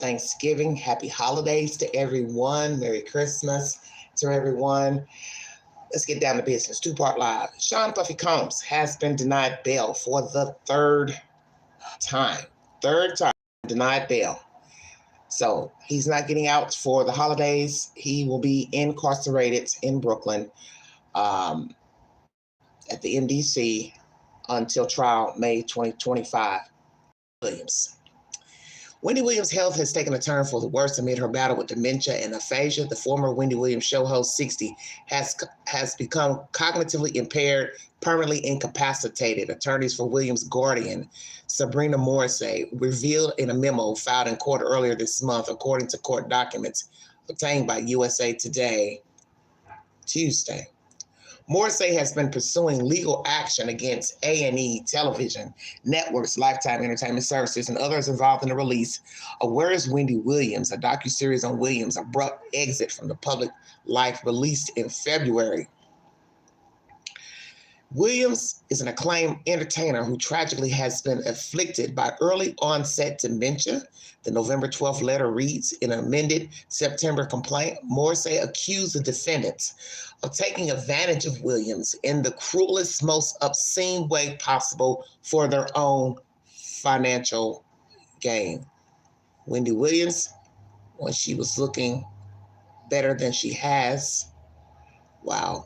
Thanksgiving. Happy holidays to everyone. Merry Christmas to everyone. Let's get down to business. Two-part live. Sean Puffy Combs has been denied bail for the third time. Third time denied bail. So he's not getting out for the holidays. He will be incarcerated in Brooklyn at the MDC until trial May 2025. Williams. Wendy Williams' health has taken a turn for the worse amid her battle with dementia and aphasia. The former Wendy Williams show host, 60, has become cognitively impaired, permanently incapacitated. Attorneys for Williams' guardian, Sabrina Morrissey, revealed in a memo filed in court earlier this month, according to court documents obtained by USA Today Tuesday. Morrissey has been pursuing legal action against A&E Television Networks, Lifetime Entertainment Services, and others involved in the release of Where is Wendy Williams, a docuseries on Williams' abrupt exit from the public life released in February. Williams is an acclaimed entertainer who tragically has been afflicted by early onset dementia. The November 12th letter reads, in an amended September complaint, Morrissey accused the defendants of taking advantage of Williams in the cruelest, most obscene way possible for their own financial gain. Wendy Williams, when she was looking better than she has, wow.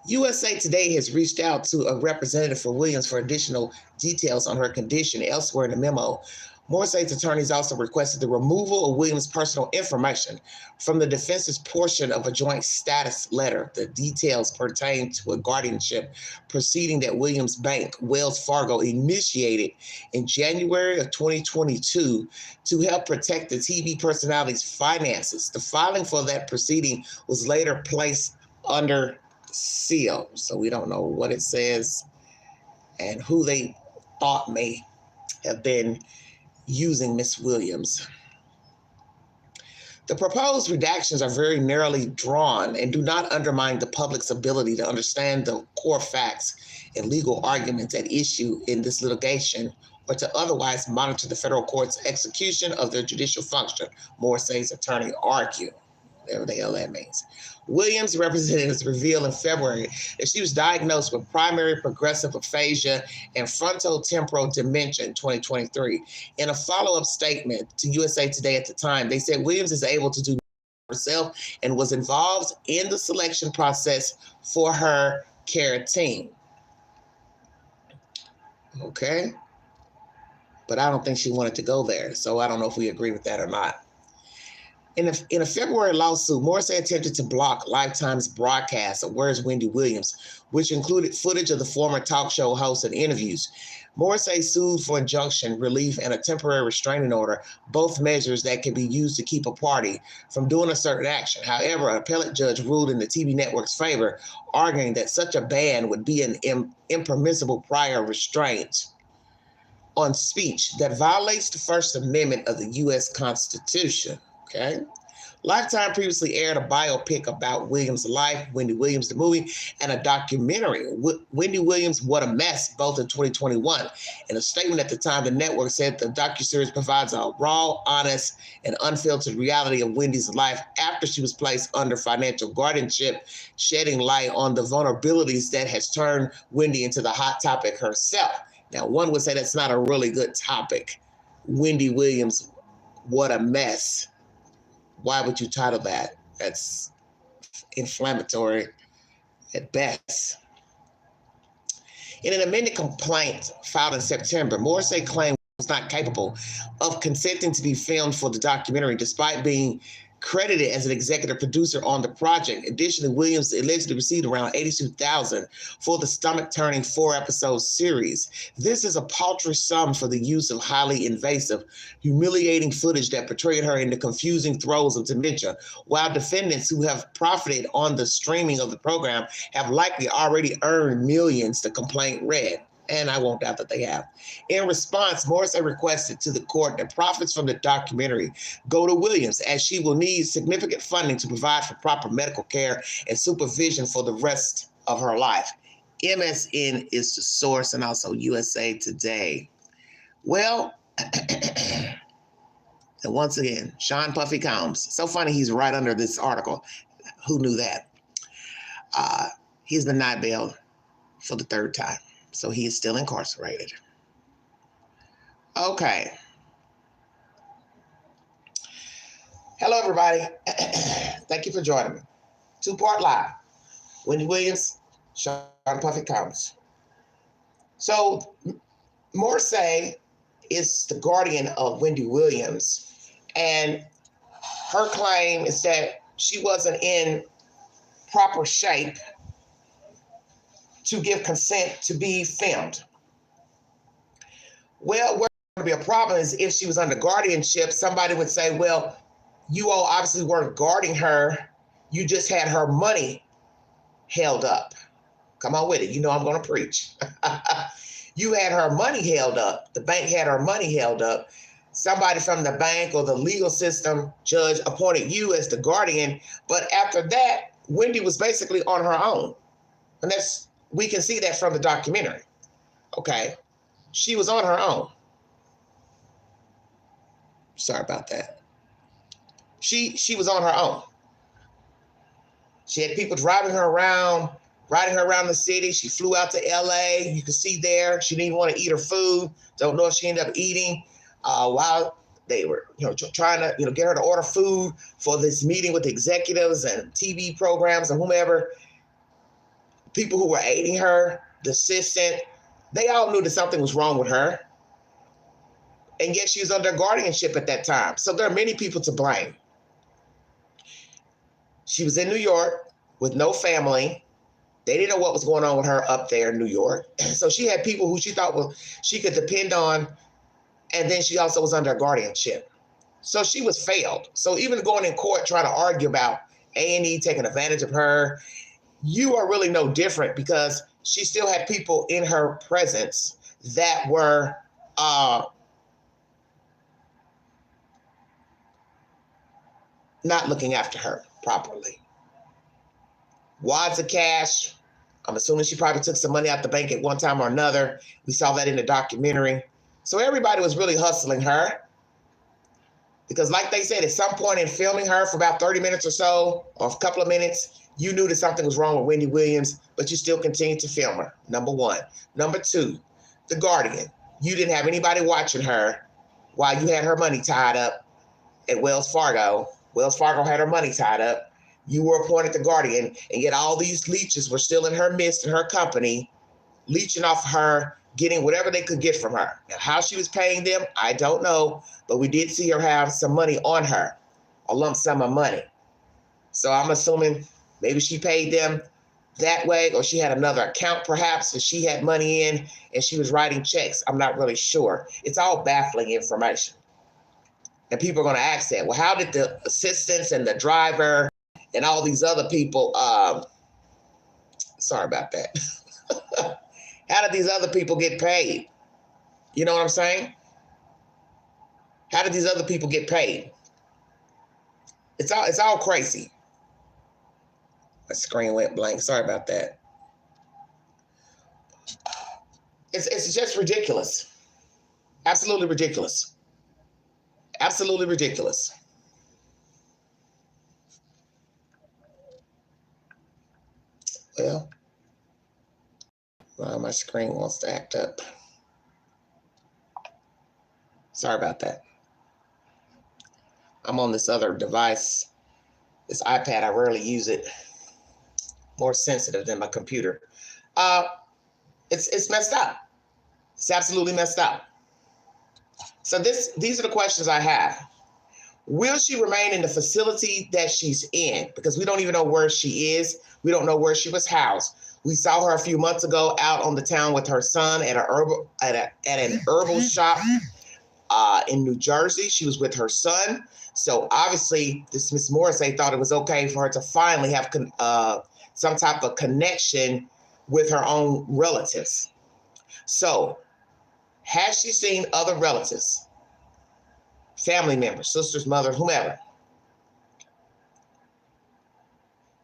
USA Today has reached out to a representative for Williams for additional details on her condition. Elsewhere in the memo, Morrissey's attorneys also requested the removal of Williams' personal information from the defense's portion of a joint status letter. The details pertain to a guardianship proceeding that Williams' bank, Wells Fargo, initiated in January of 2022 to help protect the TV personality's finances. The filing for that proceeding was later placed under seal, so we don't know what it says and who they thought may have been using Miss Williams. The proposed redactions are very narrowly drawn and do not undermine the public's ability to understand the core facts and legal arguments at issue in this litigation or to otherwise monitor the federal court's execution of their judicial function, Morrissey's attorney argued. Whatever the hell that means. Williams' representatives revealed in February that she was diagnosed with primary progressive aphasia and frontotemporal dementia in 2023. In a follow-up statement to USA Today at the time, they said Williams is able to do herself and was involved in the selection process for her care team. Okay. But I don't think she wanted to go there, so I don't know if we agree with that or not. In a February lawsuit, Morrissey attempted to block Lifetime's broadcast of Where's Wendy Williams, which included footage of the former talk show host and interviews. Morrissey sued for injunction, relief, and a temporary restraining order, both measures that can be used to keep a party from doing a certain action. However, an appellate judge ruled in the TV network's favor, arguing that such a ban would be an impermissible prior restraint on speech that violates the First Amendment of the U.S. Constitution. Okay. Lifetime previously aired a biopic about Williams' life, Wendy Williams, the movie, and a documentary, Wendy Williams, What a Mess, both in 2021. In a statement at the time, the network said the docuseries provides a raw, honest, and unfiltered reality of Wendy's life after she was placed under financial guardianship, shedding light on the vulnerabilities that has turned Wendy into the hot topic herself. Now, one would say that's not a really good topic. Wendy Williams, What a Mess. Why would you title that? That's inflammatory at best. In an amended complaint filed in September, Morrissey claimed he was not capable of consenting to be filmed for the documentary, despite being credited as an executive producer on the project. Additionally, Williams allegedly received around $82,000 for the stomach-turning 4-episode series. This is a paltry sum for the use of highly invasive, humiliating footage that portrayed her in the confusing throes of dementia, while defendants who have profited on the streaming of the program have likely already earned millions, the complaint read. And I won't doubt that they have. In response, Morrissey requested to the court that profits from the documentary go to Williams, as she will need significant funding to provide for proper medical care and supervision for the rest of her life. MSN is the source, and also USA Today. Well, And once again, Sean Puffy Combs. So funny he's right under this article. Who knew that? He's been denied bail for the third time. So he is still incarcerated. Okay. Hello, everybody. Thank you for joining me. Two-part live. Wendy Williams, Sean Puffy Combs. So Morse is the guardian of Wendy Williams, and her claim is that she wasn't in proper shape to give consent to be filmed. Well, what's going to be a problem is if she was under guardianship, somebody would say, well, you all obviously weren't guarding her. You just had her money held up. Come on with it. You know I'm going to preach. You had her money held up. The bank had her money held up. Somebody from the bank or the legal system judge appointed you as the guardian. But after that, Wendy was basically on her own. And we can see that from the documentary. Okay. She was on her own. Sorry about that. She was on her own. She had people driving her around, riding her around the city. She flew out to LA. You can see there, she didn't want to eat her food. Don't know if she ended up eating while they were, trying to, get her to order food for this meeting with the executives and TV programs and whomever. People who were aiding her, the assistant, they all knew that something was wrong with her. And yet she was under guardianship at that time. So there are many people to blame. She was in New York with no family. They didn't know what was going on with her up there in New York. So she had people who she thought she could depend on. And then she also was under guardianship. So she was failed. So even going in court trying to argue about A&E taking advantage of her, you are really no different because she still had people in her presence that were not looking after her properly. Wads of cash. I'm assuming she probably took some money out the bank at one time or another. We saw that in the documentary. So everybody was really hustling her because like they said, at some point in filming her for about 30 minutes or so, or a couple of minutes, you knew that something was wrong with Wendy Williams, but you still continued to film her, number one. Number two, the guardian. You didn't have anybody watching her while you had her money tied up at Wells Fargo. Wells Fargo had her money tied up. You were appointed the guardian, and yet all these leeches were still in her midst and her company, leeching off her, getting whatever they could get from her. Now, how she was paying them, I don't know, but we did see her have some money on her, a lump sum of money. So I'm assuming maybe she paid them that way, or she had another account perhaps that she had money in and she was writing checks. I'm not really sure. It's all baffling information. And people are going to ask that. Well, how did the assistants and the driver and all these other people, sorry about that. How did these other people get paid? You know what I'm saying? How did these other people get paid? It's all crazy. My screen went blank. Sorry about that. It's just ridiculous. Absolutely ridiculous. Absolutely ridiculous. Well, my screen wants to act up. Sorry about that. I'm on this other device, this iPad. I rarely use it. More sensitive than my computer. It's messed up. It's absolutely messed up. So these are the questions I have. Will she remain in the facility that she's in? Because we don't even know where she is. We don't know where she was housed. We saw her a few months ago out on the town with her son at an herbal shop in New Jersey. She was with her son. So obviously, this Miss Morrissey thought it was okay for her to finally have some type of connection with her own relatives. So has she seen other relatives, family members, sisters, mother, whomever?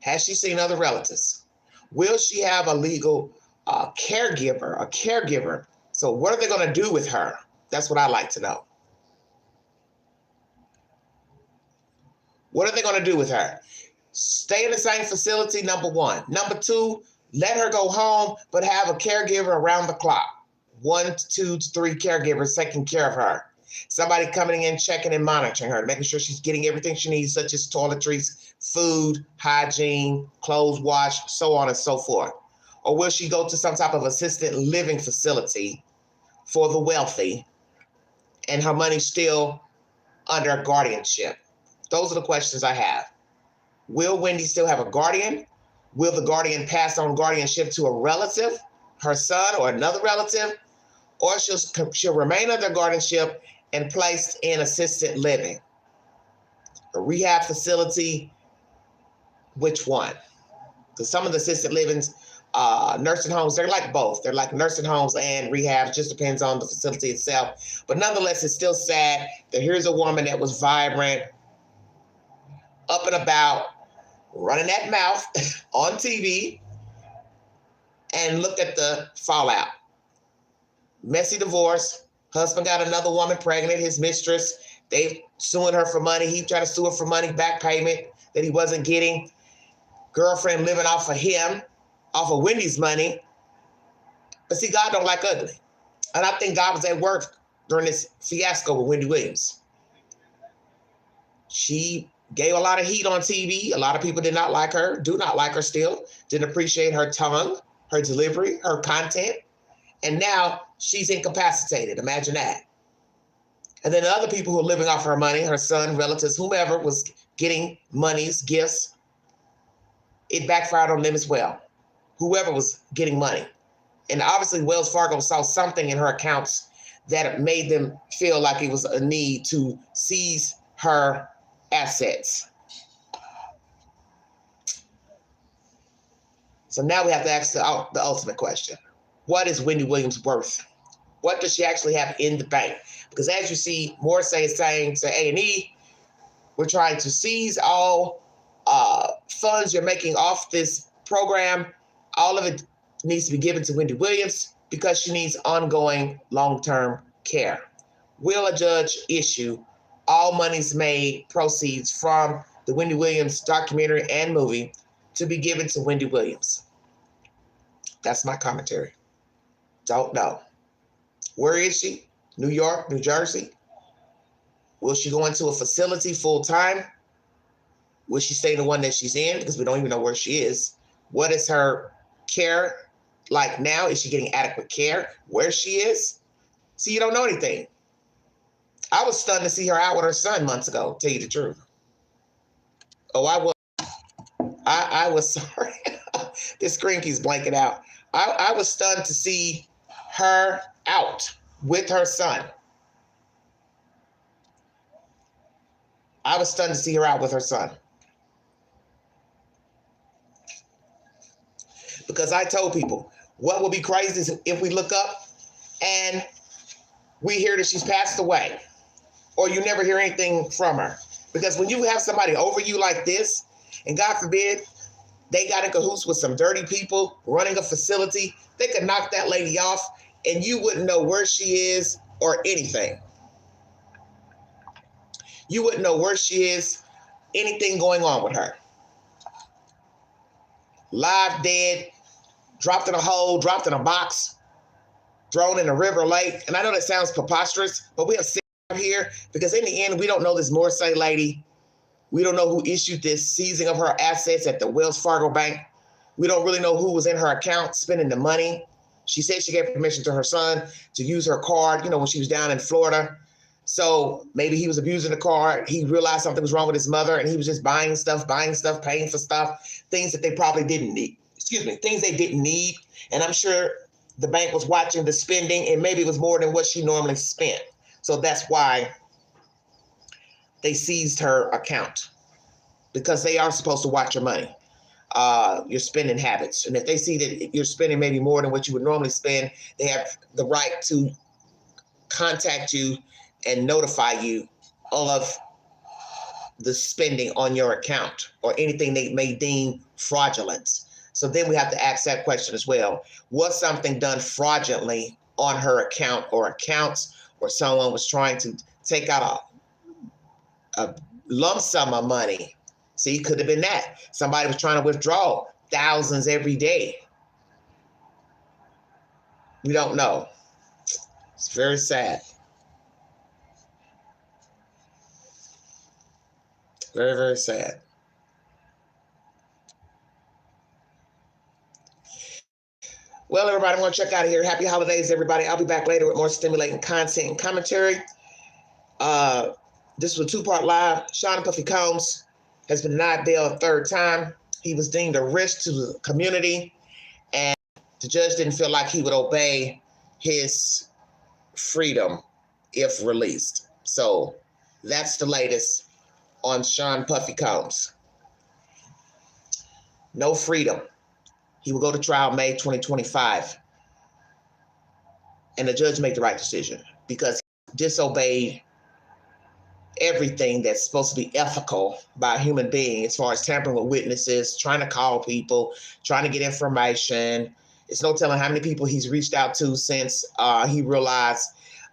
Has she seen other relatives? Will she have a legal caregiver? So what are they going to do with her? That's what I'd like to know. What are they going to do with her? Stay in the same facility, number one. Number two, let her go home, but have a caregiver around the clock. 1, 2, 3 caregivers taking care of her. Somebody coming in, checking and monitoring her, making sure she's getting everything she needs, such as toiletries, food, hygiene, clothes wash, so on and so forth. Or will she go to some type of assisted living facility for the wealthy and her money still under guardianship? Those are the questions I have. Will Wendy still have a guardian? Will the guardian pass on guardianship to a relative, her son or another relative? Or she'll remain under guardianship and placed in assisted living? A rehab facility, which one? Because some of the assisted livings, nursing homes, they're like both. They're like nursing homes and rehab. It just depends on the facility itself. But nonetheless, it's still sad that here's a woman that was vibrant, up and about, running that mouth on TV, and look at the fallout. Messy divorce. Husband got another woman pregnant, his mistress. They suing her for money. He tried to sue her for money, back payment that he wasn't getting. Girlfriend living off of him, off of Wendy's money. But see, God don't like ugly. And I think God was at work during this fiasco with Wendy Williams. She gave a lot of heat on TV. A lot of people did not like her, do not like her still, didn't appreciate her tongue, her delivery, her content. And now she's incapacitated. Imagine that. And then the other people who are living off her money, her son, relatives, whomever was getting monies, gifts, it backfired on them as well. Whoever was getting money. And obviously Wells Fargo saw something in her accounts that made them feel like it was a need to seize her assets. So now we have to ask the ultimate question. What is Wendy Williams worth? What does she actually have in the bank? Because as you see, Morrissey is saying to A&E, we're trying to seize all funds you're making off this program. All of it needs to be given to Wendy Williams because she needs ongoing long-term care. Will a judge issue all monies made proceeds from the Wendy Williams documentary and movie to be given to Wendy Williams? That's my commentary. Don't know. Where is she? New York, New Jersey? Will she go into a facility full time? Will she stay in the one that she's in? Because we don't even know where she is. What is her care like now? Is she getting adequate care where she is? See, you don't know anything. I was stunned to see her out with her son months ago, tell you the truth. Oh, I was sorry. This screen keeps blanking out. I was stunned to see her out with her son. I was stunned to see her out with her son. Because I told people, what would be crazy is if we look up and we hear that she's passed away, or you never hear anything from her. Because when you have somebody over you like this, and God forbid, they got in cahoots with some dirty people running a facility, they could knock that lady off and you wouldn't know where she is or anything. You wouldn't know where she is, anything going on with her. Live dead, dropped in a hole, dropped in a box, thrown in a river, lake. And I know that sounds preposterous, but we have seen here because in the end, we don't know this Morrissey lady. We don't know who issued this seizing of her assets at the Wells Fargo Bank. We don't really know who was in her account spending the money. She said she gave permission to her son to use her card, when she was down in Florida. So maybe he was abusing the card. He realized something was wrong with his mother and he was just buying stuff, paying for stuff, things that they probably didn't need. Things they didn't need. And I'm sure the bank was watching the spending and maybe it was more than what she normally spent. So that's why they seized her account, because they are supposed to watch your money, your spending habits. And if they see that you're spending maybe more than what you would normally spend, they have the right to contact you and notify you of the spending on your account or anything they may deem fraudulent. So then we have to ask that question as well. Was something done fraudulently on her account or accounts, or someone was trying to take out a lump sum of money. See, could have been that. Somebody was trying to withdraw thousands every day. We don't know. It's very sad. Very, very sad. Well, everybody, I'm going to check out of here. Happy holidays, everybody. I'll be back later with more stimulating content and commentary. This was a two-part live. Sean Puffy Combs has been denied bail a third time. He was deemed a risk to the community, and the judge didn't feel like he would obey his freedom if released. So that's the latest on Sean Puffy Combs. No freedom. He will go to trial May 2025. And the judge made the right decision because he disobeyed everything that's supposed to be ethical by a human being as far as tampering with witnesses, trying to call people, trying to get information. It's no telling how many people he's reached out to since he realized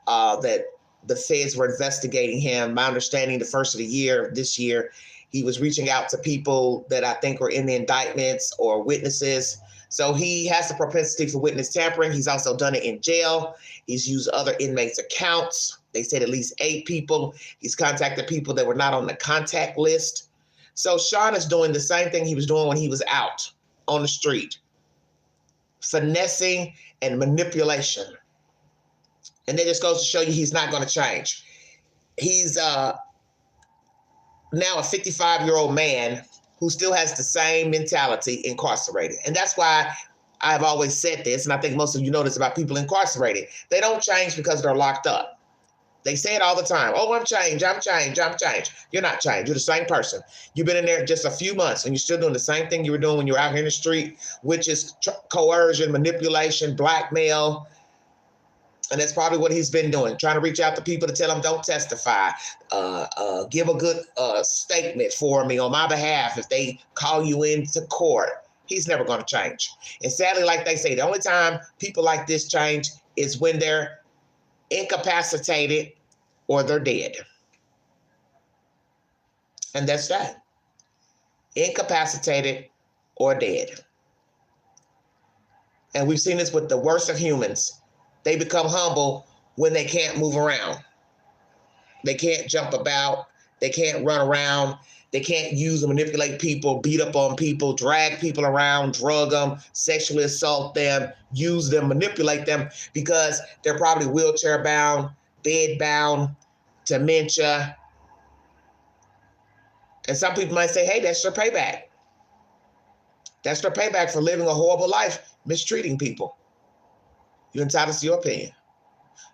that the feds were investigating him. My understanding, the first of the year, this year, he was reaching out to people that I think were in the indictments or witnesses. So he has the propensity for witness tampering. He's also done it in jail. He's used other inmates' accounts. They said at least 8 people. He's contacted people that were not on the contact list. So Sean is doing the same thing he was doing when he was out on the street. Finessing and manipulation. And that just goes to show you he's not going to change. He's now a 55-year-old man who still has the same mentality, incarcerated. And that's why I've always said this, and I think most of you know this about people incarcerated. They don't change because they're locked up. They say it all the time. Oh, I'm changed, I'm changed, I'm changed. You're not changed. You're the same person. You've been in there just a few months, and you're still doing the same thing you were doing when you were out here in the street, which is coercion, manipulation, blackmail. And that's probably what he's been doing, trying to reach out to people to tell them don't testify, give a good statement for me on my behalf if they call you into court. He's never going to change. And sadly, like they say, the only time people like this change is when they're incapacitated or they're dead. And that's that. Incapacitated or dead. And we've seen this with the worst of humans. They become humble when they can't move around. They can't jump about. They can't run around. They can't use and manipulate people, beat up on people, drag people around, drug them, sexually assault them, use them, manipulate them because they're probably wheelchair bound, bed bound, dementia. And some people might say, hey, that's their payback. That's their payback for living a horrible life, mistreating people. You're entitled to your opinion.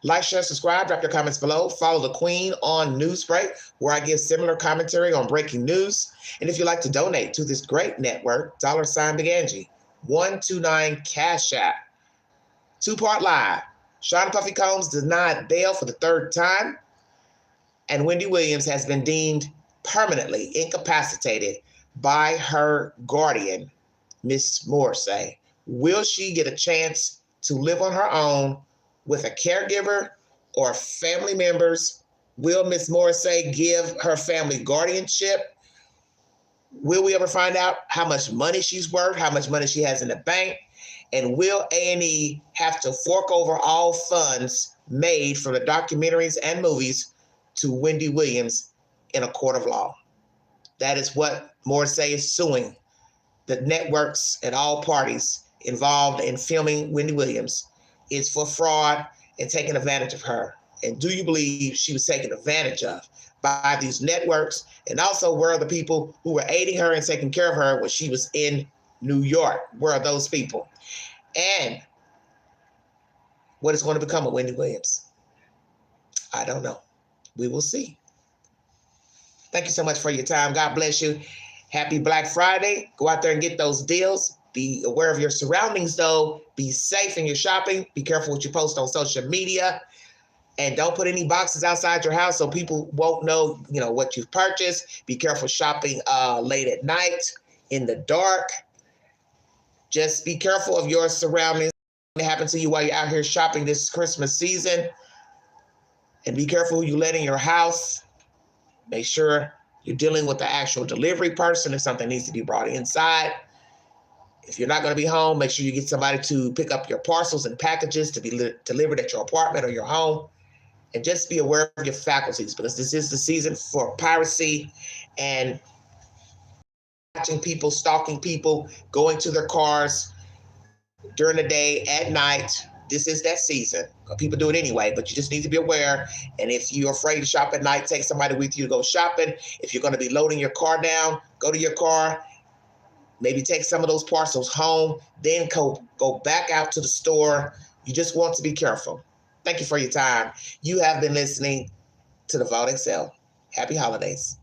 Like, share, subscribe, drop your comments below. Follow the Queen on Newsbreak, where I give similar commentary on breaking news. And if you'd like to donate to this great network, $Big Angie, 129 Cash App. Two-part live. Sean Puffy Combs denied bail for the third time. And Wendy Williams has been deemed permanently incapacitated by her guardian, Miss Morrissey. Will she get a chance to live on her own with a caregiver or family members? Will Miss Morrissey give her family guardianship? Will we ever find out how much money she's worth, how much money she has in the bank? And will A&E have to fork over all funds made from the documentaries and movies to Wendy Williams in a court of law? That is what Morrissey is suing the networks and all parties involved in filming Wendy Williams. Is for fraud and taking advantage of her. And do you believe she was taken advantage of by these networks? And also, where are the people who were aiding her and taking care of her when she was in New York? Where are those people? And what is going to become of Wendy Williams? I don't know. We will see. Thank you so much for your time. God bless you. Happy Black Friday. Go out there and get those deals. Be aware of your surroundings, though. Be safe in your shopping. Be careful what you post on social media. And don't put any boxes outside your house so people won't know, what you've purchased. Be careful shopping late at night, in the dark. Just be careful of your surroundings. What happens to you while you're out here shopping this Christmas season. And be careful who you let in your house. Make sure you're dealing with the actual delivery person if something needs to be brought inside. If you're not going to be home, make sure you get somebody to pick up your parcels and packages to be delivered at your apartment or your home. And just be aware of your faculties, because this is the season for piracy and watching people, stalking people, going to their cars during the day, at night. This is that season. People do it anyway, but you just need to be aware. And if you're afraid to shop at night, take somebody with you to go shopping. If you're going to be loading your car down, go to your car. Maybe take some of those parcels home, then go back out to the store. You just want to be careful. Thank you for your time. You have been listening to The Vault Excel. Happy holidays.